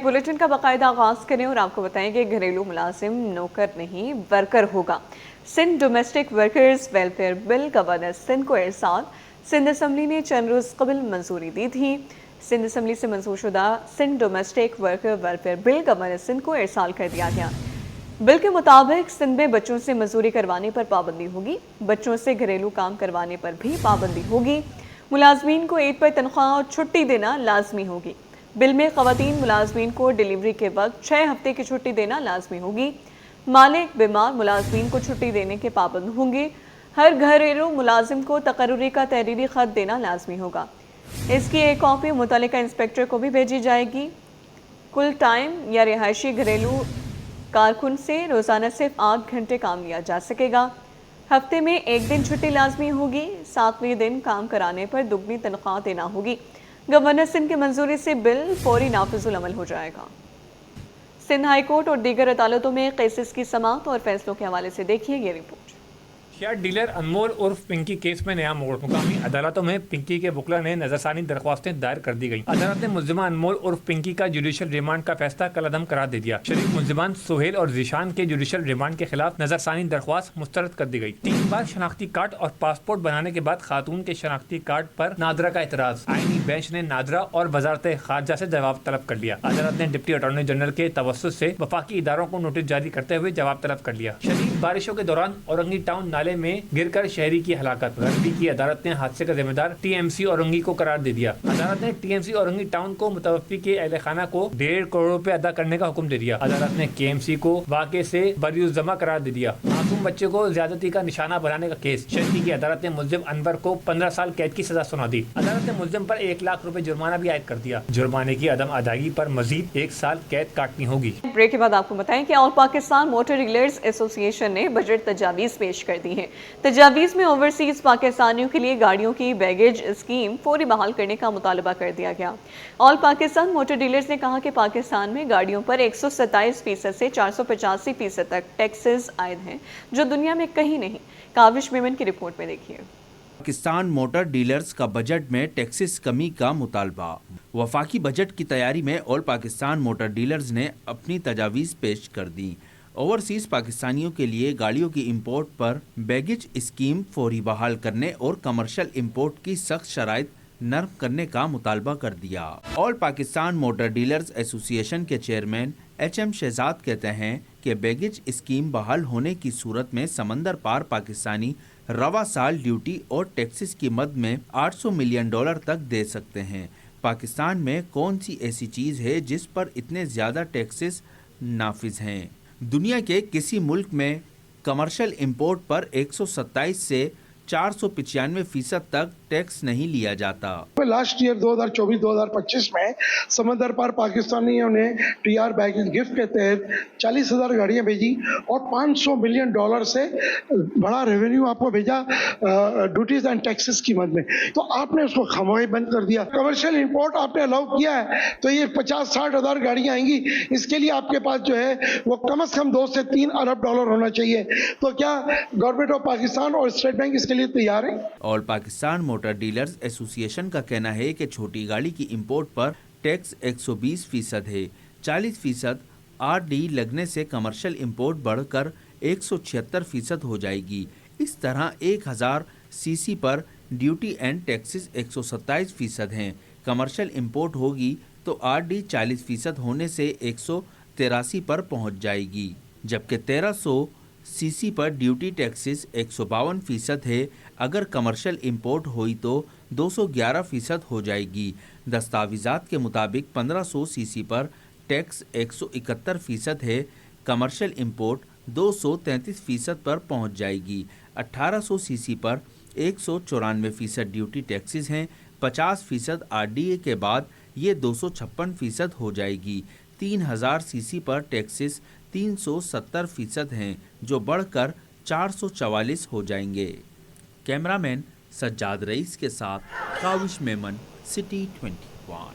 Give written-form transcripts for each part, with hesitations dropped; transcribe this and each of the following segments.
Bulletin का बाकायदा आगाज करें और आपको बताएं कि घरेलू मुलाजिम नौकर नहीं वर्कर होगा। Sindh domestic workers welfare bill governor Sindh को इरसाल। सिंध असम्बली ने चंद रोज कबल मंजूरी दी थी। सिंध असम्बली से मंजूर शुदा Sindh domestic worker welfare bill governor Sindh को इरसाल कर दिया गया। बिल के मुताबिक सिंध में बच्चों से मजदूरी करवाने पर पाबंदी होगी। बच्चों से घरेलू काम करवाने पर भी पाबंदी होगी। मुलाजमीन को ईद पर तनख्वाह और छुट्टी देना लाजमी होगी। बिल में ख़वातीन मुलाजमीन को डिलीवरी के वक्त 6 हफ्ते की छुट्टी देना लाजमी होगी। मालिक बीमार मुलाजमीन को छुट्टी देने के पाबंद होंगे। हर घरेलू मुलाजिम को तकर्रुरी का तहरीरी ख़त देना लाजमी होगा। इसकी एक कॉपी मुतल्लिका इंस्पेक्टर को भी भेजी जाएगी। कुल टाइम या रिहायशी घरेलू कारकुन से रोज़ाना सिर्फ 8 घंटे काम लिया जा सकेगा। हफ्ते में एक दिन छुट्टी लाजमी होगी। 7वें दिन काम कराने पर दुगनी तनख्वाह देना होगी। गवर्नर सिंध की मंजूरी से बिल फौरी नाफिजुल अमल हो जाएगा। सिंध हाई कोर्ट और दीगर अदालतों में केसेस की समाअत और फैसलों के हवाले से देखिए ये रिपोर्ट। शेयर डीलर अनमोल उर्फ पिंकी केस में नया मोड़। मुकामी अदालतों में पिंकी के वकील ने नजरसानी दरख्वास्तें दायर कर दी गई। अदालत ने मुल्जिमा अनमोल उर्फ पिंकी का जुडिशल रिमांड का फैसला कलअदम करार दे दिया। शरीफ मुल्जिमान सुहेल और जीशान के जुडिशल रिमांड के खिलाफ नजरसानी दरख्वास्त मुस्तरद कर दी गई। 3 बार शनाख्ती कार्ड और पासपोर्ट बनाने के बाद खातून के शनाख्ती कार्ड पर नादरा का एतराज। आईनी बेंच ने नादरा और वजारत खारजा से जवाब तलब कर लिया। अदालत ने डिप्टी अटॉर्नी जनरल के तवस्सुत से वफाकी इदारों को नोटिस जारी करते हुए जवाब तलब कर लिया। शदीद बारिशों के दौरान औरंगी टाउन नाले में गिरकर शहरी की हलाकत। गरबी की अदालत ने हादसे का जिम्मेदार टीएमसी औरंगी को करार दे दिया। अदालत ने टीएमसी औरंगी टाउन को मुतवफ़्फ़ी के अहले खाना को 1.5 करोड़ रुपए अदा करने का हुक्म दे दिया। अदालत ने केएमसी को वाक़े से बरीउज़्ज़मा करार दे दिया। मासूम बच्चे को ज्यादती का निशाना बनाने का केस। शर्की की अदालत ने मुल्जिम अनवर को 15 साल कैद की सजा सुना दी। अदालत ने मुल्जिम पर 1 लाख रुपए जुर्माना भी आयद कर दिया। जुर्माने की अदम अदायगी पर मजीद 1 साल कैद काटनी होगी। ब्रेक के बाद आपको बताएं कि all Pakistan motor dealers association ने बजट तजावीज़ पेश कर दी है। तजावीज़ में ओवरसीज पाकिस्तानियों के लिए गाड़ियों की बैगेज स्कीम फौरी बहाल करने का मुतालबा कर दिया गया। ऑल पाकिस्तान मोटर डीलर्स ने कहा कि पाकिस्तान में गाड़ियों पर 127% से 485% तक टैक्सेस आयद हैं, जो दुनिया में कहीं नहीं। काविश मेमन की रिपोर्ट में देखिए। पाकिस्तान मोटर डीलर्स का बजट में टैक्सेस कमी का मुतालबा। वफाकी बजट की तैयारी में ऑल पाकिस्तान मोटर डीलर्स ने अपनी तजावीज़ पेश कर दी। ओवरसीज़ पाकिस्तानियों के लिए गाड़ियों की इंपोर्ट पर बैगेज स्कीम फौरी बहाल करने और कमर्शियल इंपोर्ट की सख्त शराइत नरम करने का मुतालबा कर दिया। All Pakistan motor dealers association के चेयरमैन HM शहजाद कहते हैं कि बैगेज स्कीम बहाल होने की सूरत में समंदर पार पाकिस्तानी रवा साल ड्यूटी और टैक्सेस की मद में $800 मिलियन तक दे सकते हैं। पाकिस्तान में कौन सी ऐसी चीज़ है जिस पर इतने ज़्यादा टैक्सेस नाफिज हैं? दुनिया के किसी मुल्क में कमर्शियल इंपोर्ट पर 127 से 495% तक टैक्स नहीं लिया जाता। लास्ट ईयर 2024-2025 में समंदर पार पाकिस्तानियों ने TR बैगेज गिफ्ट के तहत 40,000 गाड़ियां भेजी और $500 मिलियन से बड़ा रेवेन्यू आपको भेजा ड्यूटीज एंड टैक्सेस की मद में। तो आपने उसको खामोश बंद कर दिया। कमर्शियल इंपोर्ट आपने अलाउ किया है तो ये 50-60 हज़ार गाड़ियां आएंगी। इसके लिए आपके पास जो है वो कम से कम $2 से $3 अरब होना चाहिए। तो क्या गवर्नमेंट ऑफ पाकिस्तान और स्टेट बैंक इसके लिए तैयार है? All Pakistan motor dealers association का कहना है कि छोटी गाड़ी की इंपोर्ट पर टैक्स 120% है। 40% RD लगने से कमर्शियल इंपोर्ट बढ़कर 176% हो जाएगी। इस तरह 1000 सीसी पर ड्यूटी एंड टैक्सेस 127% हैं। कमर्शियल इंपोर्ट होगी तो RD 40% होने से 183 पर पहुंच जाएगी, जबकि 1300 सीसी पर ड्यूटी टैक्सेस 152% है। अगर कमर्शियल इंपोर्ट हुई तो 211% हो जाएगी। दस्तावेज़ात के मुताबिक 1500 सीसी पर टैक्स 171% है। कमर्शियल इंपोर्ट 233% पर पहुंच जाएगी। 1800 सीसी पर 194% ड्यूटी टैक्सेस हैं। 50% RDA के बाद ये 256% हो जाएगी। 3000 सीसी पर टैक्सेस 370% हैं, जो बढ़कर 444 हो जाएंगे। कैमरामैन सज्जाद रईस के साथ काविश मेमन, सिटी 21।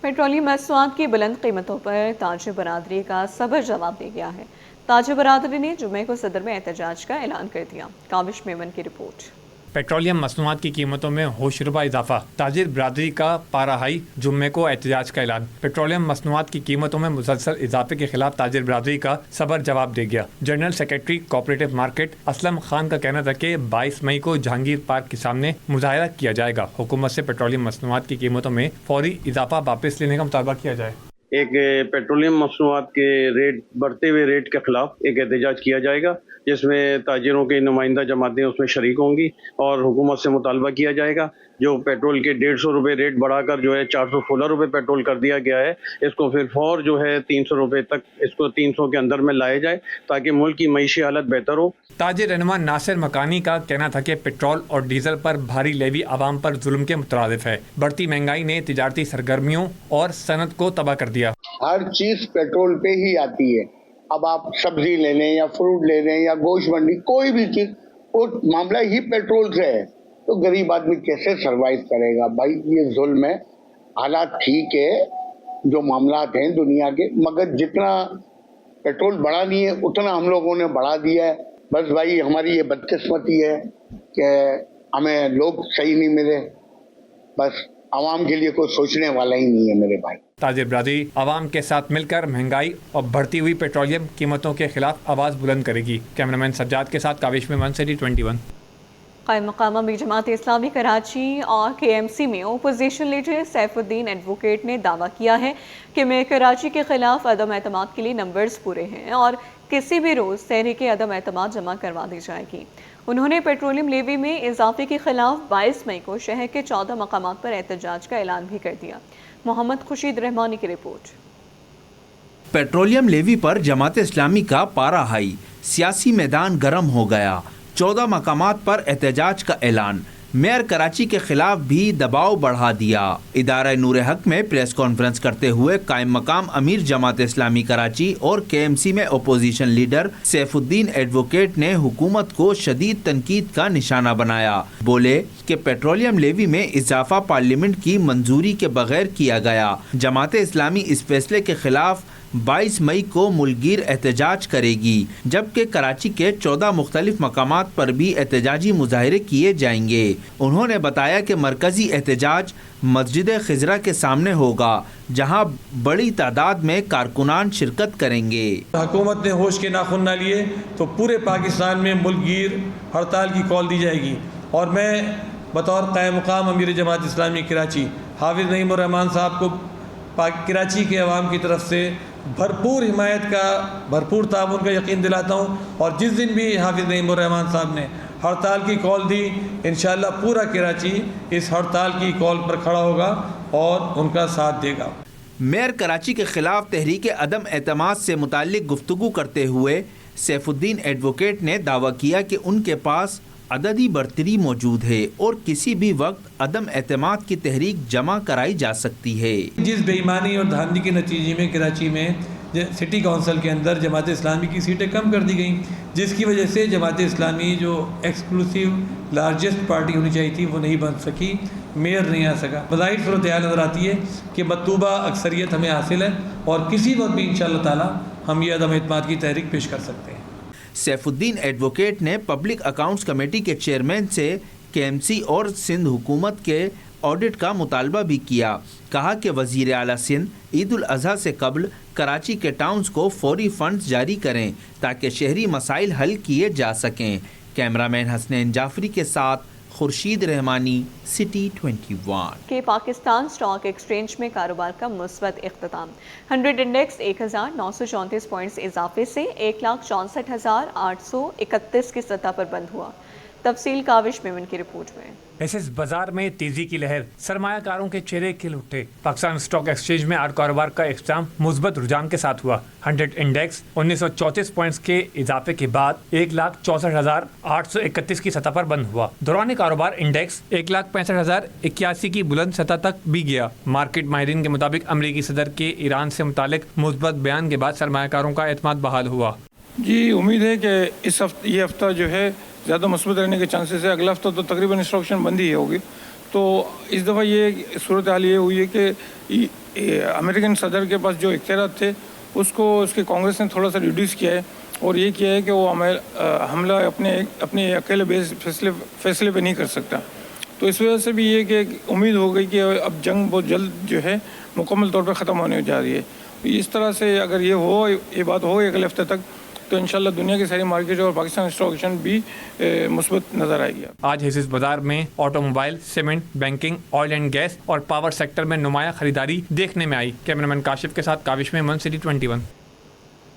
पेट्रोलियम मसनूआत की बुलंद कीमतों पर ताजिर बरादरी का सबर जवाब दे गया है। ताजिर बरादरी ने जुमे को सदर में एहतजाज का ऐलान कर दिया। काविश मेमन की रिपोर्ट। पेट्रोलियम मसनूआत की कीमतों में होशरुबा इजाफा, ताजिर बरादरी का पारा हाई, जुम्मे को एहतजाज का ऐलान। पेट्रोलियम मसनूआत की कीमतों में मुसलसल इजाफे के खिलाफ ताजिर बरादरी का सबर जवाब दे गया। General secretary cooperative market Aslam Khan का कहना था कि 22 मई को जहांगीर पार्क के सामने मुजाहरा किया जाएगा। हुकूमत से पेट्रोलियम मसनूआत की कीमतों में फौरी इजाफा वापस लेने का मुतालबा किया जाए। एक पेट्रोलियम मसनूआत के रेट बढ़ते हुए रेट के खिलाफ एक एहतजाज किया जाएगा, जिसमें ताजिरों की नुमाइंदा जमातें उसमें शरीक होंगी और हुकूमत से मुतालबा किया जाएगा जो पेट्रोल के 150 रुपये रेट बढ़ाकर जो है 416 रुपये पेट्रोल कर दिया गया है, इसको फिर फौर जो है 300 रुपये तक, इसको 300 के अंदर में लाया जाए ताकि मुल्क की मईशी हालत बेहतर हो। ताजिर रहनुमा नासिर मकानी का कहना था कि पेट्रोल और डीजल पर भारी लेवी आवाम पर जुल्म के मुतरादिफ है। बढ़ती महंगाई ने तिजारती सरगर्मियों और सनत को तबाह कर दिया। हर चीज पेट्रोल पे ही आती है। अब आप सब्जी ले लें या फ्रूट ले लें या गोश्त मंडी, कोई भी चीज, वो मामला ही पेट्रोल से है, तो गरीब आदमी कैसे सरवाइव करेगा भाई? ये जुल्म है। हालात ठीक है जो मामलात हैं दुनिया के, मगर जितना पेट्रोल बढ़ा नहीं है उतना हम लोगों ने बढ़ा दिया है। बस भाई हमारी ये बदकिस्मती है कि हमें लोग सही नहीं मिले, बस आवाम के लिए कोई सोचने वाला ही नहीं है मेरे भाई। ताजिर बरादरी आवाम के साथ मिलकर महंगाई और बढ़ती हुई पेट्रोलियम कीमतों के खिलाफ आवाज़ बुलंद करेगी। कैमरामैन सज्जाद के साथ काविश में 1 सिटी 21। कायम मकाम अमीर जमात इस्लामी कराची और KMC में अपोजिशन लीडर सैफुद्दीन एडवोकेट ने दावा किया है कि मैं कराची के खिलाफ अदम एतमाद के लिए नंबर्स पूरे हैं और किसी भी रोज़ तहरीक अदम एतमाद जमा करवा दी जाएगी। उन्होंने पेट्रोलियम लेवी में इजाफे के खिलाफ 22 मई को शहर के 14 मकामात पर एहतजाज का ऐलान भी कर दिया। मोहम्मद खुशीद रहमानी की रिपोर्ट। पेट्रोलियम लेवी पर जमात इस्लामी का पारा हाई, सियासी मैदान गर्म हो गया। 14 मकामात पर एहतजाज का ऐलान, मेयर कराची के खिलाफ भी दबाव बढ़ा दिया। इदारा नूर हक में प्रेस कॉन्फ्रेंस करते हुए कायम मकाम अमीर जमात इस्लामी कराची और KMC में अपोजिशन लीडर सैफुद्दीन एडवोकेट ने हुकूमत को शदीद तनकीद का निशाना बनाया। बोले कि पेट्रोलियम लेवी में इजाफा पार्लियामेंट की मंजूरी के बगैर किया गया। जमात इस्लामी इस फैसले के खिलाफ 22 मई को मुल्कगीर एहतजाज करेगी, जबकि कराची के 14 मुख्तलिफ मकामात पर भी एहतजाजी मुजाहरे किए जाएंगे। उन्होंने बताया कि मरकजी एहतजाज मस्जिद खिजरा के सामने होगा, जहां बड़ी तादाद में कारकुनान शिरकत करेंगे। हुकूमत ने होश के नाखून न लिए तो पूरे पाकिस्तान में मुल्कगीर हड़ताल की कॉल दी जाएगी और मैं बतौर कायम मकाम अमीर जमात इस्लामी कराची हाफिज़ नईमुर रहमान साहब को कराची के अवाम की तरफ से भरपूर हिमायत का, भरपूर ताउन का यकीन दिलाता हूँ। और जिस दिन भी हाफिज़ नईमुर रहमान साहब ने हड़ताल की कॉल दी, इंशाअल्लाह पूरा कराची इस हड़ताल की कॉल पर खड़ा होगा और उनका साथ देगा। मेयर कराची के खिलाफ तहरीक अदम एतमाद से मुताल्लिक गुफ्तगू करते हुए सैफुद्दीन एडवोकेट ने दावा किया कि उनके पास अददी बर्तरी मौजूद है और किसी भी वक्त अदम एतमाद की तहरीक जमा कराई जा सकती है। जिस बेईमानी और धांधली के नतीजे में कराची में सिटी काउंसिल के अंदर जमात इस्लामी की सीटें कम कर दी गई, जिसकी वजह से जमात इस्लामी जो एक्सक्लूसिव लार्जेस्ट पार्टी होनी चाहिए थी वो नहीं बन सकी, मेयर नहीं आ सका। बज़ाहिर सूरत हाल नज़र आती है कि मतलूबा अक्सरियत हमें हासिल है और किसी वक्त भी इंशाअल्लाह ताला हम ये अदम एतमाद की तहरीक पेश कर सकते हैं। सैफुद्दीन एडवोकेट ने पब्लिक अकाउंट्स कमेटी के चेयरमैन से KMC और सिंध हुकूमत के ऑडिट का मुतालबा भी किया। कहा कि वज़ीर आला सिंध ईद उल अज़हा से कबल कराची के टाउन्स को फौरी फंड्स जारी करें ताकि शहरी मसाइल हल किए जा सकें। कैमरामैन हसनैन जाफरी के साथ खुर्शीद रहमानी, सिटी 21। के पाकिस्तान स्टॉक एक्सचेंज में कारोबार का मुस्बत इख्तिताम। 100 इंडेक्स 1934 पॉइंट्स इजाफे से 1,64,831 की सतह पर बंद हुआ। तफसील काविश मेमन की रिपोर्ट में। एसएस बाजार में तेजी की लहर, सरमायाकारों के चेहरे खिल उठे। पाकिस्तान स्टॉक एक्सचेंज में आज कारोबार का इख्तिताम मुस्बत रुझान के साथ हुआ। 100 इंडेक्स 1934 पॉइंट्स के इजाफे के बाद 1,64,831 की सतह पर बंद हुआ। दौरान कारोबार इंडेक्स 1,65,081 की बुलंद सतह तक भी गया। मार्केट माहिरीन के मुताबिक अमरीकी सदर के ईरान से मुतालिक मुस्बत बयान के बाद सरमायाकारों का एतमाद बहाल हुआ। जी, उम्मीद है कि ये हफ्ता जो है ज़्यादा मस्बूत रहने के चांसेस है। अगला हफ्ता तो तकरीबन इंस्ट्रक्शन बंद ही होगी। तो इस दफ़ा ये सूरत हाल ये हुई है कि अमेरिकन सदर के पास जो इख्तियारात थे उसको उसके कांग्रेस ने थोड़ा सा रिड्यूस किया है और ये किया है कि वो हमला अपने अकेले बेस फैसले पे नहीं कर सकता। तो इस वजह से भी ये कि उम्मीद हो गई कि अब जंग बहुत जल्द जो है मुकम्मल तौर पे ख़त्म होने जा रही है। इस तरह से अगर ये बात हो अगले हफ्ते तक, तो इंशाल्लाह दुनिया की सारी मार्केट और पाकिस्तान स्टॉक एक्सचेंज भी मुस्बत नज़र आएगी। आज हिस्सेदार बाजार में automobile, cement, banking, oil and gas और पावर सेक्टर में नुमाया खरीदारी देखने में आई। कैमरामैन काशिफ के साथ काविश में, सिटी 21।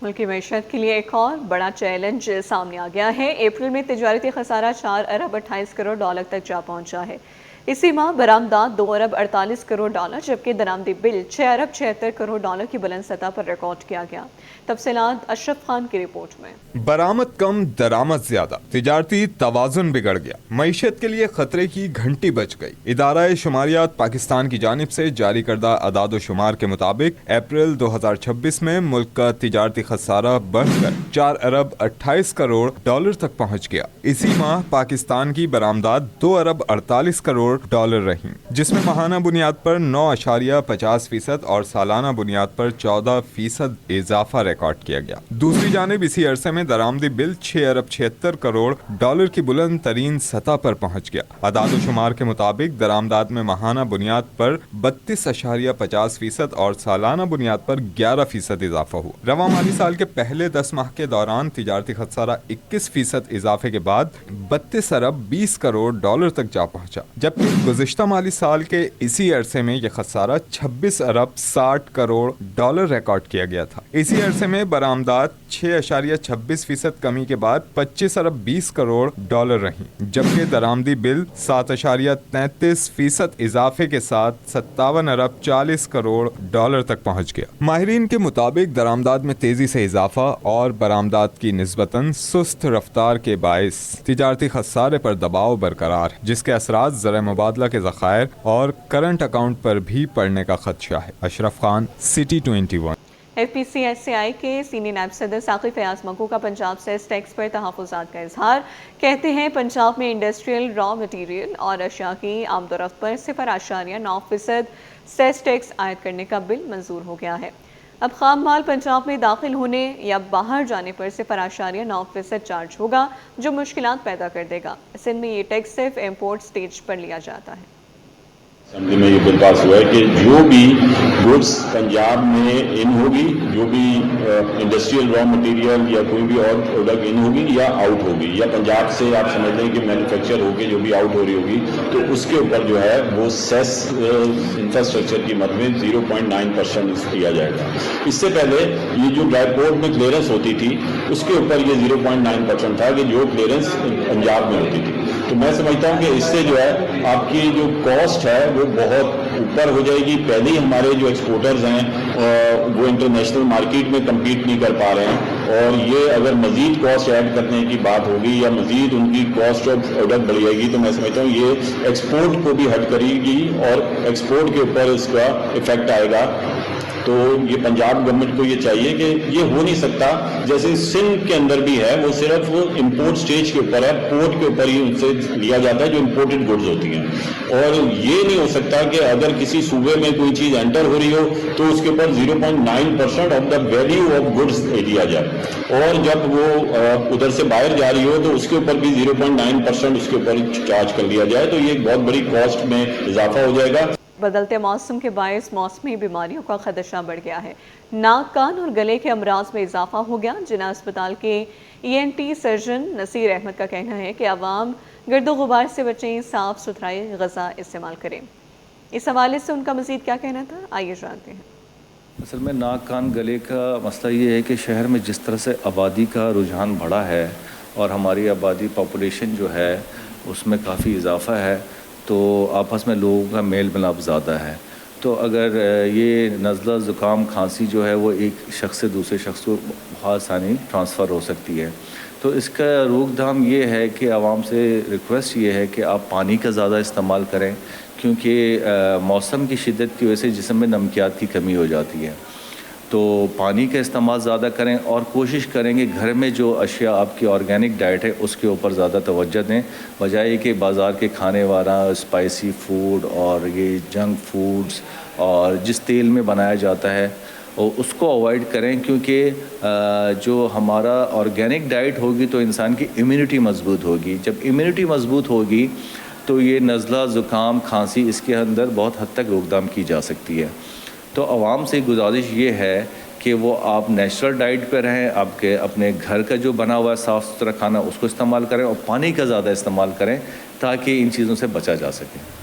मुल्क की मैशत के लिए एक और बड़ा चैलेंज सामने आ गया है। अप्रैल में तिजारती खसारा 4 अरब 28 करोड़ डॉलर तक जा पहुंचा है। इसी माह बरामदात 2 अरब 48 करोड़ डॉलर, जबकि दरामदी बिल 6 अरब 76 करोड़ डॉलर की बुलंद सतह पर रिकॉर्ड किया गया। तफसीलात अशरफ खान की रिपोर्ट में। बरामद कम, दरामद ज्यादा, तिजारती तवाजुन बिगड़ गया, मईशत के लिए खतरे की घंटी बज गई। इदारा शुमारियात पाकिस्तान की जानिब से जारी करदा अदाद शुमार के मुताबिक अप्रैल 2026 में मुल्क का तिजारती खसारा बढ़कर 4 अरब 28 करोड़ डॉलर तक पहुँच गया। इसी माह पाकिस्तान की बरामदात 2 अरब 48 करोड़ डॉलर रही, जिसमें माहाना बुनियाद पर 9.50% और सालाना बुनियाद पर 14% इजाफा रिकॉर्ड किया गया। दूसरी जानिब इसी अरसे में दरामदी बिल 6 अरब 76 करोड़ डॉलर की बुलंद तरीन सतह पर पहुंच गया। अदाद शुमार के मुताबिक दरामदात में माहाना बुनियाद पर 32.50% और सालाना बुनियाद पर 11% इजाफा हुआ। रवा माली साल के पहले 10 माह के दौरान तिजारती खसारा 21% इजाफे के बाद 32 अरब 20 करोड़ डॉलर तक जा पहुंचा, जबकि गुज़िश्ता माली साल के इसी अरसे में यह खसारा 26 अरब 60 करोड़ डॉलर रिकॉर्ड किया गया था। इसी अरसे में बरामदात 6.26% कमी के बाद 25 अरब 20 करोड़ डॉलर रही, जबकि दरामदी बिल 7.33% इजाफे के साथ 57 अरब 40 करोड़ डॉलर तक पहुंच गया। माहिरीन के मुताबिक दरामदात में तेजी से इजाफा और बरामदात की निस्बतन सुस्त रफ्तार के बायस तिजारती खसारे पर दबाव बरकरार, जिसके असरात ज़र मुबादला के ज़खायर और करंट अकाउंट पर भी पड़ने का खदशा है। अशरफ खान, सिटी 21। FPCSAI के सीनियर नायब सदर साक़िब फयाज़ मक्कू का पंजाब सेस टैक्स पर तहफ़्फ़ुज़ात का इजहार। कहते हैं पंजाब में इंडस्ट्रियल रॉ मटीरियल और अशिया की आमदोरफ्त पर 0.9% सेस टैक्स आयद करने का बिल मंजूर हो गया है। अब खाम माल पंजाब में दाखिल होने या बाहर जाने पर 0.9% चार्ज होगा, जो मुश्किलात पैदा कर देगा। सिंध में ये टैक्स सिर्फ इम्पोर्ट स्टेज पर लिया जाता है। असेंबली में ये बिल पास हुआ है कि जो भी गुड्स पंजाब में इन होगी, जो भी इंडस्ट्रियल रॉ मटेरियल या कोई भी और प्रोडक्ट इन होगी या आउट होगी, या पंजाब से आप समझ लें कि मैन्युफैक्चर होके जो भी आउट हो रही होगी, तो उसके ऊपर जो है वो सेस इंफ्रास्ट्रक्चर की मद में 0.9% दिया जाएगा। इससे पहले ये जो ड्राईपोर्ट में क्लियरेंस होती थी उसके ऊपर ये 0.9% था कि जो क्लियरेंस पंजाब में होती थी। तो मैं समझता हूँ कि इससे जो है आपकी जो कॉस्ट है वो बहुत ऊपर हो जाएगी। पहले ही हमारे जो एक्सपोर्टर्स हैं वो इंटरनेशनल मार्केट में कम्पीट नहीं कर पा रहे हैं, और ये अगर मजीद कॉस्ट ऐड करने की बात होगी या मजीद उनकी कॉस्ट ऑफ प्रोडक्ट बढ़ जाएगी, तो मैं समझता हूँ ये एक्सपोर्ट को भी हट करेगी और एक्सपोर्ट के ऊपर इसका इफेक्ट आएगा। तो ये पंजाब गवर्नमेंट को ये चाहिए कि ये हो नहीं सकता, जैसे सिंध के अंदर भी है, वो सिर्फ इंपोर्ट स्टेज के ऊपर है, पोर्ट के ऊपर ही उनसे लिया जाता है जो इंपोर्टेड गुड्स होती हैं। और ये नहीं हो सकता कि अगर किसी सूबे में कोई चीज़ एंटर हो रही हो तो उसके ऊपर 0.9% of the value of goods दिया जाए, और जब वो उधर से बाहर जा रही हो तो उसके ऊपर भी 0.9% उसके ऊपर चार्ज कर लिया जाए। तो ये एक बहुत बड़ी कॉस्ट में इजाफा हो जाएगा। बदलते मौसम के बायस मौसमी बीमारियों का खदशा बढ़ गया है। नाक, कान और गले के अमराज में इजाफा हो गया। जिना अस्पताल के ENT सर्जन नसीर अहमद का कहना है कि आवाम गर्दो गुबार से बचें, साफ सुथराई ग़िज़ा इस्तेमाल करें। इस हवाले से उनका मज़ीद क्या कहना था, आइए जानते हैं। असल में नाक, कान, गले का मसला ये है कि शहर में जिस तरह से आबादी का रुझान बढ़ा है और हमारी आबादी पॉपुलेशन जो है उसमें काफ़ी इजाफा है, तो आपस में लोगों का मेल मिलाप ज़्यादा है। तो अगर ये नज़ला, ज़ुकाम, खांसी जो है वो एक शख्स से दूसरे शख्स को बहुत आसानी ट्रांसफ़र हो सकती है। तो इसका रोकथाम ये है कि आवाम से रिक्वेस्ट ये है कि आप पानी का ज़्यादा इस्तेमाल करें, क्योंकि मौसम की शिद्दत की वजह से जिस्म में नमकियात की कमी हो जाती है। तो पानी का इस्तेमाल ज़्यादा करें और कोशिश करेंगे घर में जो अशिया आपकी ऑर्गेनिक डाइट है उसके ऊपर ज़्यादा तवज्जो दें, बजाय कि बाज़ार के खाने वाला स्पाइसी फूड और ये जंक फूड्स और जिस तेल में बनाया जाता है اور اس کو اوائڈ کریں، کیونکہ جو ہمارا آرگینک ڈائٹ ہوگی تو انسان کی امیونٹی مضبوط ہوگی. جب امیونٹی مضبوط ہوگی تو یہ نزلہ، زکام، کھانسی اس کے اندر بہت حد تک روک تھام کی جا سکتی ہے. تو عوام سے گزارش یہ ہے کہ وہ آپ نیچرل ڈائٹ پہ رہیں، آپ کے اپنے گھر کا جو بنا ہوا ہے صاف ستھرا کھانا اس کو استعمال کریں، اور پانی کا زیادہ استعمال کریں تاکہ ان چیزوں سے بچا جا سکے.